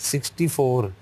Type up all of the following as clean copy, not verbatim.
64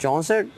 64।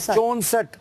64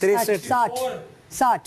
63 60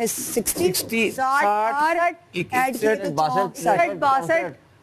60 62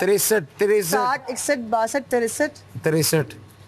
64 63 63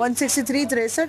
163 63।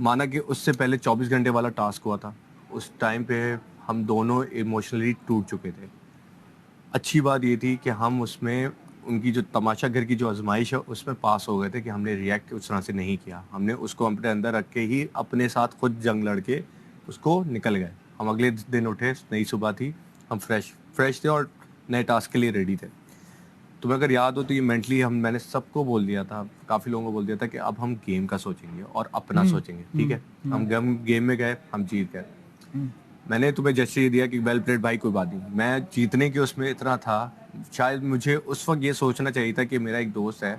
مانا کہ اس سے پہلے 24 گھنٹے والا ٹاسک ہوا تھا, اس ٹائم پہ ہم دونوں ایموشنلی ٹوٹ چکے تھے. اچھی بات یہ تھی کہ ہم اس میں ان کی جو تماشا گھر کی جو آزمائش ہے اس میں پاس ہو گئے تھے کہ ہم نے ریئیکٹ اس طرح سے نہیں کیا. ہم نے اس کو اپنے اندر رکھ کے ہی اپنے ساتھ خود جنگ لڑ کے اس کو نکل گئے. ہم اگلے دن اٹھے, نئی صبح تھی, ہم فریش تھے اور نئے ٹاسک کے لیے ریڈی تھے. تمہیں اگر یاد ہو تو یہ مینٹلی میں نے سب کو بول دیا تھا, کافی لوگوں کو بول دیا تھا کہ اب ہم گیم کا سوچیں گے اور اپنا سوچیں گے, ٹھیک ہے. ہم گیم میں گئے, ہم جیت گئے. میں نے تمہیں جسٹر یہ دیا کہ ویل پلیڈ بھائی, کوئی بات نہیں. میں جیتنے کے اس میں اتنا تھا, شاید مجھے اس وقت یہ سوچنا چاہیے تھا کہ میرا ایک دوست ہے,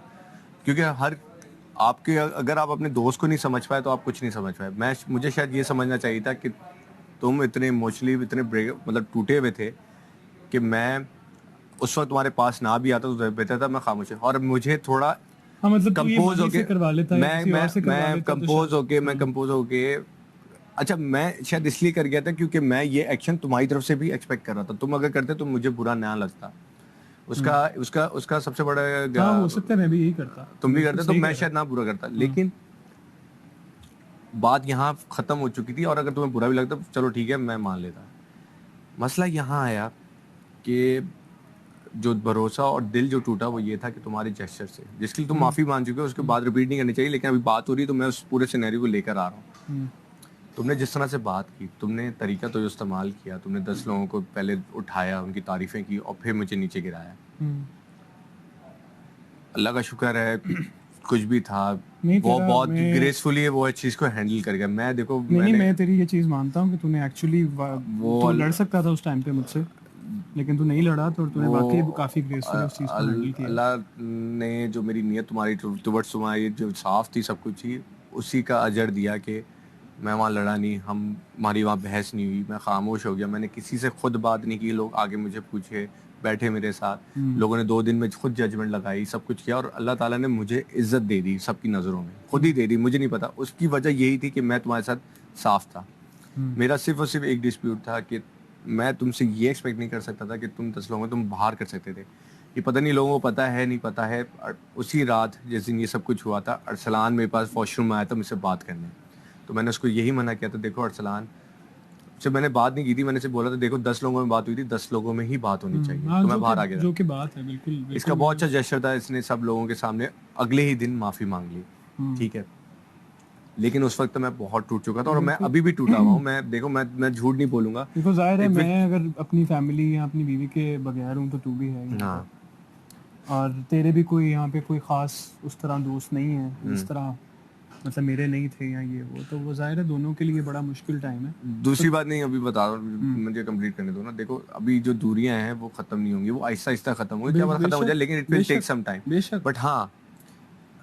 کیونکہ آپ کے اگر آپ اپنے دوست کو نہیں سمجھ پائے تو آپ کچھ نہیں سمجھ پائے. مجھے شاید یہ سمجھنا چاہیے تھا کہ تم اتنے ایموشنلی اتنے مطلب ٹوٹے ہوئے تھے کہ میں اس وقت تمہارے پاس نہ بھی آتا تو بہتر تھا میں خاموش. اور مجھے تھوڑا کمپوز ہو کے اچھا میں شاید اس لیے کر گیا تھا کیونکہ میں یہ ایکشن تمہاری طرف سے بھی ایکسپیکٹ کر رہا تھا. تم اگر کرتے تو مجھے برا نہ لگتا. اس کا سب سے بڑا ہو سکتا ہے میں بھی یہی کرتا, تم بھی کرتے تو میں شاید نہ برا کرتا. لیکن بات یہاں ختم ہو چکی تھی, اور اگر تمہیں برا بھی لگتا چلو ٹھیک ہے میں مان لیتا. مسئلہ یہاں آیا کہ جو بھروسہ اور دل جو ٹوٹا وہ یہ تھا کہ تمہارے جیسچر سے, جس کے لیے تم معافی مان چکے ہو, اس کے بعد ریپیٹ نہیں کرنی چاہیے. لیکن ابھی بات ہو رہی ہے تو میں اس پورے سینیریو کو لے کر آ رہا ہوں. تم نے جس طرح سے بات کی, تم نے طریقہ تو جو استعمال کیا, تم نے 10 لوگوں کو پہلے اٹھایا, ان کی تعریفیں کی اور پھر مجھے نیچے گرایا. اللہ کا شکر ہے کچھ بھی تھا وہ بہت گریسفلی وہ اس چیز کو ہینڈل کر گیا. میں دیکھو میں تیری یہ چیز مانتا ہوں کہ تو نے ایکچولی وہ لڑ سکتا تھا اس ٹائم پہ مجھ سے, لیکن تو نہیں لڑا تو نے واقعی کافی گریسفلی اس چیز کو ہینڈل کیا. اللہ نے جو میری نیت تمہاری ٹورڈز تمہاری جو صاف تھی سب کچھ ہی, اسی کا اجر دیا کہ میں وہاں لڑا نہیں, ہماری وہاں بحث نہیں ہوئی, میں خاموش ہو گیا. میں نے کسی سے خود بات نہیں کی, لوگ آگے مجھے پوچھے, بیٹھے میرے ساتھ, لوگوں نے 2 دن میں خود ججمنٹ لگائی, سب کچھ کیا, اور اللہ تعالیٰ نے مجھے عزت دے دی سب کی نظروں میں, خود ہی دے دی, مجھے نہیں پتا. اس کی وجہ یہی تھی کہ میں تمہارے ساتھ صاف تھا. میرا صرف اور صرف ایک ڈسپیوٹ تھا کہ میں تم سے یہ ایکسپیکٹ نہیں کر سکتا تھا کہ تم 10 لوگوں میں تم باہر کر سکتے تھے. یہ پتہ نہیں لوگوں کو پتہ ہے نہیں پتہ ہے. اسی رات جس دن یہ سب کچھ ہوا تھا, ارسلان میرے پاس واش روم میں آیا تھا مجھ سے بات کرنے. تو میں نے اس کو یہی منع کیا تھا, دیکھو ارسلان سے میں نے بات نہیں کی تھی, میں نے سے بولا تھا دیکھو 10 لوگوں میں بات ہوئی تھی, 10 لوگوں میں ہی بات ہونی چاہیے, تو میں باہر آ گیا. جو کہ بات ہے بالکل اس کا بہت اچھا جیسچر تھا, اس نے سب لوگوں کے سامنے اگلے ہی دن معافی مانگ لی, ٹھیک ہے. لیکن اس وقت میں بہت ٹوٹ چکا تھا, اور میں ابھی بھی ٹوٹا ہوا ہوں. میں دیکھو میں جھوٹ نہیں بولوں گا, دیکھو ظاہر ہے میں اگر اپنی فیملی یا اپنی بیوی کے بغیر ہوں تو تو بھی ہے, اور تیرے بھی کوئی یہاں پہ کوئی خاص اس طرح دوست نہیں ہے اس طرح مطلب میرے نہیں تھے یا یہ وہ, تو وہ ظاہر ہے دونوں کے لیے بڑا مشکل ٹائم ہے. دوسری بات نہیں, ابھی بتا رہا ہوں, مجھے کمپلیٹ کرنے دو نا. دیکھو ابھی جو دوریاں ہیں وہ ختم نہیں ہوں گی, وہ آہستہ آہستہ ختم ہوگی, کیا ختم ہو جائے, لیکن it will take some time. But ہاں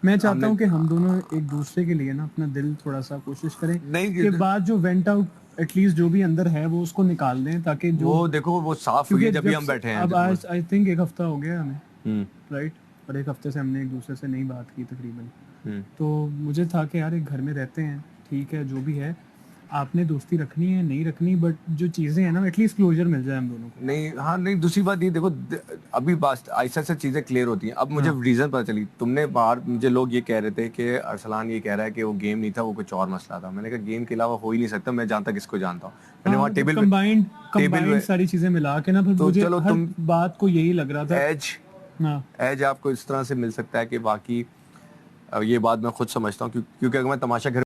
میں چاہتا ہوں کہ ہم دونوں ایک دوسرے کے لیے نا اپنا دل تھوڑا سا کوشش کریں کہ بعد جو وینٹ آؤٹ ایٹ لیسٹ جو بھی اندر ہے وہ اس کو نکال دیں, تاکہ جو وہ دیکھو وہ صاف ہوئی جب ہم بیٹھے ہیں. اب آج آئی تھنک 1 ہفتہ ہو گیا ہمیں, رائٹ, اور 1 ہفتے سے ہم نے ایک دوسرے سے نہیں بات کی تقریباً. تو مجھے تھا کہ یار ایک گھر میں رہتے ہیں, ٹھیک ہے جو بھی ہے, آپ نے دوستی رکھنی ہے نہیں رکھنی, بٹ جو چیزیں ہیں نا ایٹ لیسٹ کلوجر مل جائے ہم دونوں کو. نہیں ہاں نہیں, دوسری بات یہ دیکھو ابھی بات ایسا ایسا چیزیں کلیئر ہوتی ہیں. اب مجھے ریزن پتہ چلی, تم نے باہر مجھے لوگ یہ کہہ رہے تھے کہ ارسلان یہ کہہ رہا ہے کہ وہ گیم نہیں تھا, وہ کچھ اور مسئلہ تھا. میں نے کہا گیم کے علاوہ ہو ہی نہیں سکتا, میں جانتا کس کو جانتا ہوں. میں نے وہاں ٹیبل ساری چیزیں ملا کے نا, پھر مجھے ہر بات کو یہی لگ رہا تھا ایج آپ کو اس طرح سے مل سکتا ہے کہ باقی یہ بات میں خود سمجھتا ہوں, کیونکہ اگر میں تماشا گھر